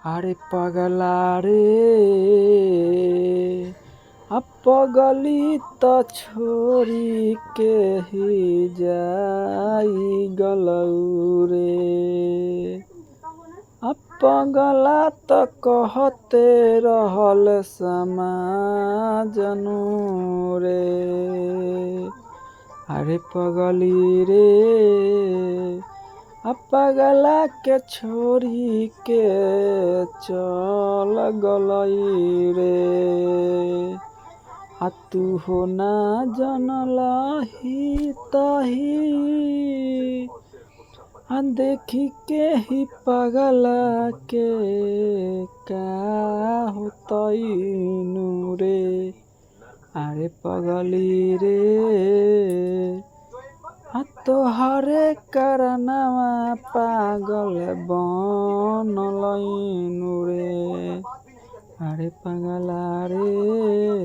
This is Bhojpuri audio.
अरे पगला रे अब पगली त छोरी के ही जाई गलऊ रे। अब पगला त कहते रहल समाजनु रे। अरे पगली रे अब पगला के छोरी के चल गलई रे। आ तू हो ना जनलही तही आ देखी के ही पगला के का होतइनु रे। अरे पगली रे आ तोहरे करनवा पागल बनलइनु रे। अरे पगला रे।